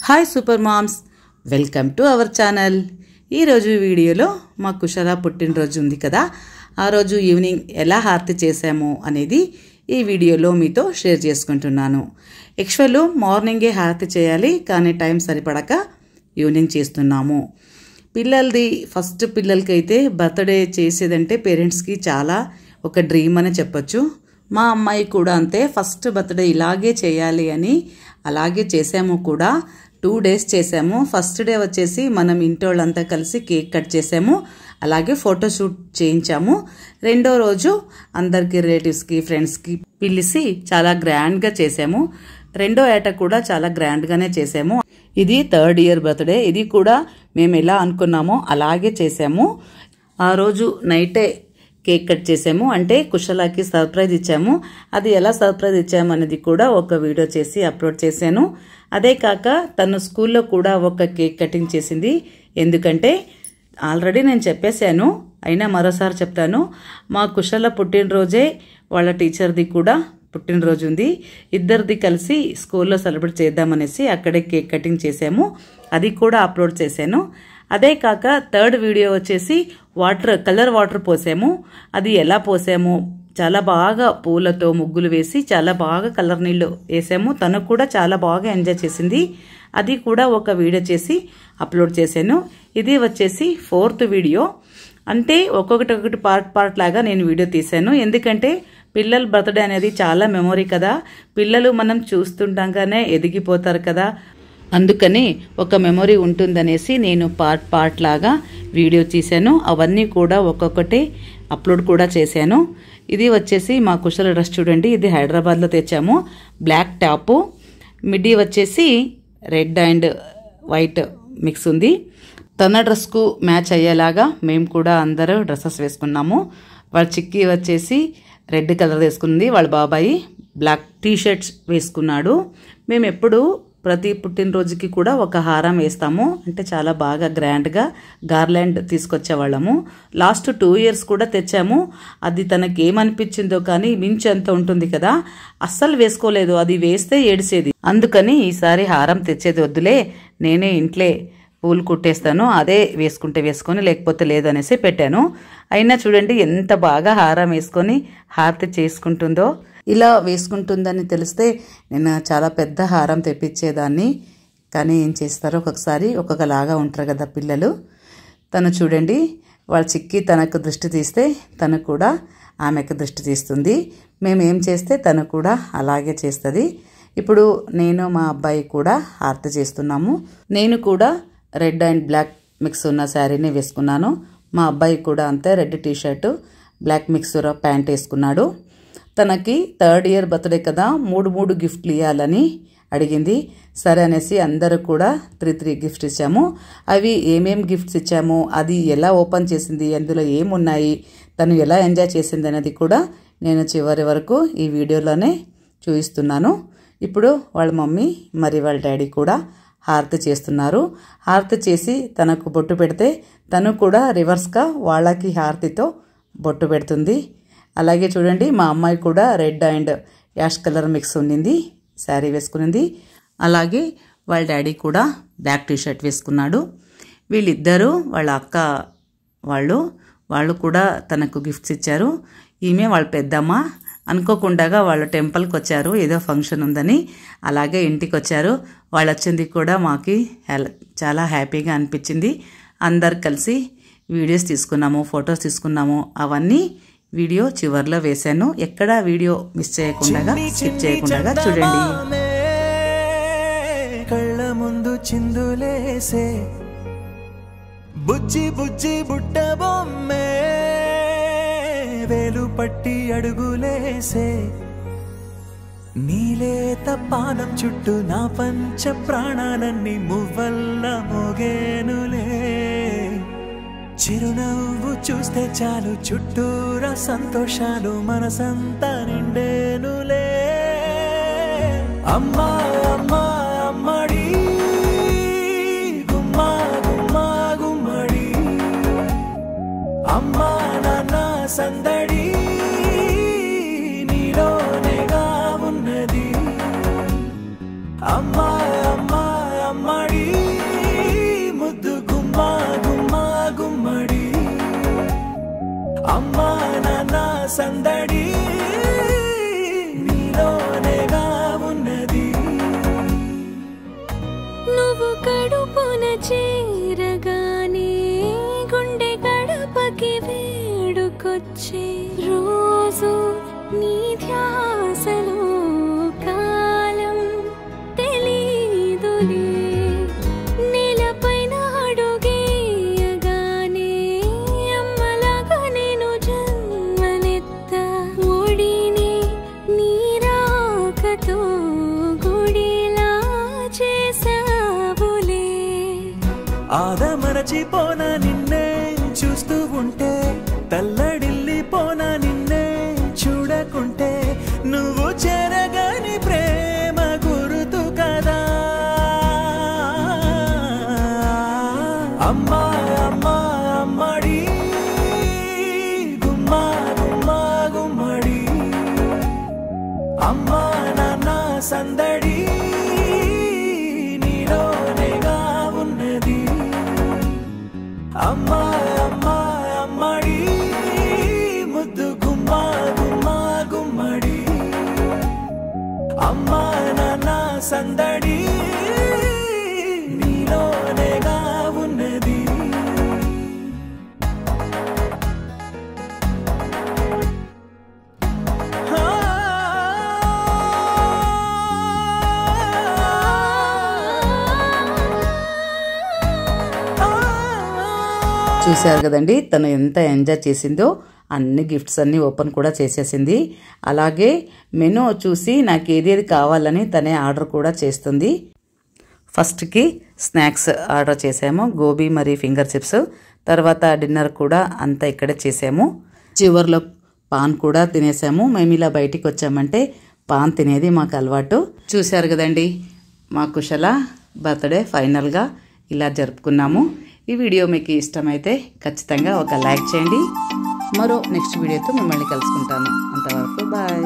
Hi super moms, welcome to our channel. ఈరోజు వీడియోలో మా కుషల పుట్టినరోజు ఉంది కదా, ఆ రోజు ఈవినింగ్ ఎలా హారతి చేసాము అనేది ఈ వీడియోలో మీతో షేర్ చేసుకుంటున్నాను. యాక్చువల్ మార్నింగే హారతి చేయాలి, కానీ టైం సరిపడక ఈవినింగ్ చేస్తున్నాము. పిల్లలది ఫస్ట్ పిల్లలకైతే బర్త్డే చేసేదంటే పేరెంట్స్కి చాలా ఒక డ్రీమ్ అని చెప్పొచ్చు. మా అమ్మాయి కూడా అంతే, ఫస్ట్ బర్త్డే ఇలాగే చేయాలి అని అలాగే చేసాము కూడా. 2 days చేసాము. ఫస్ట్ డే వచ్చేసి మనం ఇంటోళ్ళంతా కలిసి కేక్ కట్ చేసాము, అలాగే ఫోటోషూట్ చేయించాము. రెండో రోజు అందరికి రిలేటివ్స్కి ఫ్రెండ్స్కి పిలిచి చాలా గ్రాండ్గా చేసాము. రెండో ఏట కూడా చాలా గ్రాండ్గానే చేసాము. ఇది 3rd year బర్త్డే. ఇది కూడా మేము ఎలా అనుకున్నామో అలాగే చేసాము. ఆ రోజు నైటే కేక్ కట్ చేసాము, అంటే కుషలకి సర్ప్రైజ్ ఇచ్చాము. అది ఎలా సర్ప్రైజ్ ఇచ్చాము అనేది కూడా ఒక వీడియో చేసి అప్లోడ్ చేశాను. అదే కాక తను స్కూల్లో కూడా ఒక కేక్ కటింగ్ చేసింది. ఎందుకంటే ఆల్రెడీ నేను చెప్పేశాను, అయినా మరోసారి చెప్తాను. మా కుషల పుట్టినరోజే వాళ్ళ టీచర్ది కూడా పుట్టినరోజు ఉంది. ఇద్దరిది కలిసి స్కూల్లో సెలబ్రేట్ చేద్దామనేసి అక్కడే కేక్ కటింగ్ చేసాము. అది కూడా అప్లోడ్ చేశాను. అదే కాక 3rd వీడియో వచ్చేసి కలర్ వాటర్ పోసాము. అది ఎలా పోసాము, చాలా బాగా పూలతో ముగ్గులు వేసి చాలా బాగా కలర్ నీళ్ళు వేసాము. తను కూడా చాలా బాగా ఎంజాయ్ చేసింది. అది కూడా ఒక వీడియో చేసి అప్లోడ్ చేశాను. ఇది వచ్చేసి 4th వీడియో. అంటే ఒక్కొక్కటి పార్ట్ లాగా నేను వీడియో తీశాను. ఎందుకంటే పిల్లల బర్త్డే అనేది చాలా మెమొరీ కదా, పిల్లలు మనం చూస్తుండగానే ఎదిగిపోతారు కదా, అందుకని ఒక మెమొరీ ఉంటుందనేసి నేను పార్ట్ లాగా వీడియో తీశాను. అవన్నీ కూడా ఒక్కొక్కటి అప్లోడ్ కూడా చేశాను. ఇది వచ్చేసి మా కుషల డ్రెస్ చూడండి, ఇది హైదరాబాద్లో తెచ్చాము. బ్లాక్ టాపు, మిడ్డీ వచ్చేసి రెడ్ అండ్ వైట్ మిక్స్ ఉంది. తన డ్రెస్కు మ్యాచ్ అయ్యేలాగా మేము కూడా అందరూ డ్రెస్సెస్ వేసుకున్నాము. వాళ్ళ చిక్కీ వచ్చేసి రెడ్ కలర్ వేసుకుంది, వాళ్ళ బాబాయి బ్లాక్ టీషర్ట్స్ వేసుకున్నాడు. మేము ఎప్పుడు ప్రతి పుట్టినరోజుకి కూడా ఒక హారం వేస్తాము, అంటే చాలా బాగా గ్రాండ్గా గార్లాండ్ తీసుకొచ్చేవాళ్ళము. లాస్ట్ 2 years కూడా తెచ్చాము. అది తనకి ఏమనిపించిందో కానీ మించి అంత ఉంటుంది కదా, అస్సలు వేసుకోలేదు. అది వేస్తే ఏడిసేది. అందుకని ఈసారి హారం తెచ్చేది వద్దులే, నేనే ఇంట్లో పూలు కుట్టేస్తాను, అదే వేసుకుంటే వేసుకొని లేకపోతే లేదనేసి పెట్టాను. అయినా చూడండి ఎంత బాగా హారం వేసుకొని హారతి చేసుకుంటుందో. ఇలా వేసుకుంటుందని తెలిస్తే నేను చాలా పెద్ద హారం తెప్పించేదాన్ని, కానీ ఏం చేస్తారో ఒక్కొక్కసారి ఒక్కొక్కలాగా ఉంటారు కదా పిల్లలు. తను చూడండి, వాళ్ళ చిక్కి తనకు దృష్టి తీస్తే తను కూడా ఆమెకు దృష్టి తీస్తుంది. మేము ఏం చేస్తే తను కూడా అలాగే చేస్తుంది. ఇప్పుడు నేను మా అబ్బాయి కూడా హారతి చేస్తున్నాము. నేను కూడా రెడ్ అండ్ బ్లాక్ మిక్స్ ఉన్న శారీని వేసుకున్నాను. మా అబ్బాయి కూడా అంతే, red t-shirt black mixer pant వేసుకున్నాడు. తనకి 3rd year బర్త్డే కదా, 3 గిఫ్ట్లు ఇవ్వాలని అడిగింది. సరే అనేసి అందరూ కూడా 3 గిఫ్ట్స్ ఇచ్చాము. అవి ఏమేం గిఫ్ట్స్ ఇచ్చాము, అది ఎలా ఓపెన్ చేసింది, అందులో ఏమున్నాయి, తను ఎలా ఎంజాయ్ చేసింది అనేది కూడా నేను చివరి వరకు ఈ వీడియోలోనే చూపిస్తున్నాను. ఇప్పుడు వాళ్ళ మమ్మీ మరి వాళ్ళ డాడీ కూడా హారతి చేస్తున్నారు. హారతి చేసి తనకు బొట్టు పెడితే తను కూడా రివర్స్గా వాళ్ళకి హారతితో బొట్టు పెడుతుంది. అలాగే చూడండి, మా అమ్మాయి కూడా red and ash colour mix ఉండింది శారీ వేసుకునింది. అలాగే వాళ్ళ డాడీ కూడా బ్లాక్ టీషర్ట్ వేసుకున్నాడు. వీళ్ళిద్దరూ వాళ్ళ అక్క వాళ్ళు కూడా తనకు గిఫ్ట్స్ ఇచ్చారు. ఈమె వాళ్ళ పెద్దమ్మ. అనుకోకుండా వాళ్ళు టెంపుల్కి వచ్చారు, ఏదో ఫంక్షన్ ఉందని, అలాగే ఇంటికి వచ్చారు. వాళ్ళు వచ్చింది కూడా మాకు చాలా హ్యాపీగా అనిపించింది. అందరు కలిసి వీడియోస్ తీసుకున్నాము, ఫొటోస్ తీసుకున్నాము. అవన్నీ వీడియో చివర్లో వేశాను. ఎక్కడ వీడియో మిస్ చేయకుండా స్కిప్ చేయకుండా చూడండి. కళ్ళ ముందు చిందులేసే బుజ్జి బుజ్జి బుట్ట బొమ్మే, వేలు పట్టి అడుగులేసే నీలేత పానం చుట్టూ నా పంచ ప్రాణాలన్నీ మువ్వల్ల మోగేనులే. చిరునవ్వు చూస్తే చాలు చుట్టూరా సంతోషాలు మనసంతా నిండేనులే. అమ్మా అమ్మా అమ్మడి గుమ్మా గుమ్మా గుమ్మడి, అమ్మా నాన్న సందడి నీలోనేగా ఉన్నది. అమ్మా అమ్మా అమ్మడి కడుపున చేరగానే గుండె గడపకి వేడుకొచ్చే రోజు నీ ధ్యాసలో కాలం తెలీదులే నేలపైన అడుగేయగానే అమ్మలాగా నేను జన్మనెత్త ఒడిని నీ రాకతో గుడిలా చేసావులే ఆదమరచిపోనా నిన్నే చూస్తూ ఉంటే తల్లడిల్లిపోనా నిన్నే చూడకుంటే నువ్వు చెరగని ప్రేమ గుర్తు కదా అమ్మా అమ్మా అమ్మడి గుమ్మా గుమ్మా గుమ్మడి అమ్మా నాన్న సందడి నీలోనేగా ఉన్నది అమ్మా అమ్మా అమ్మడి ముద్దు గుమ్మా గుమ్మా గుమ్మడి అమ్మా నాన్న సందడి నీలోనేగా ఉన్నది చూశారు కదండి తను ఎంత ఎంజాయ్ చేసిందో. అన్ని గిఫ్ట్స్ అన్నీ ఓపెన్ కూడా చేసేసింది. అలాగే మెనూ చూసి నాకు ఏదేది కావాలని తనే ఆర్డర్ కూడా చేస్తుంది. ఫస్ట్కి స్నాక్స్ ఆర్డర్ చేసాము, గోబీ మరి ఫింగర్ చిప్స్. తర్వాత డిన్నర్ కూడా అంతా ఇక్కడే చేసాము. చివర్లో పాన్ కూడా తినేసాము. మేము ఇలా బయటికి వచ్చామంటే పాన్ తినేది మాకు అలవాటు. చూశారు కదండి మా కుశల బర్త్డే ఫైనల్గా ఇలా జరుపుకున్నాము. ఈ వీడియో మీకు ఇష్టమైతే ఖచ్చితంగా ఒక లైక్ చేయండి. మరో నెక్స్ట్ వీడియోతో మిమ్మల్ని కలుసుకుంటాను. అంతవరకు బాయ్.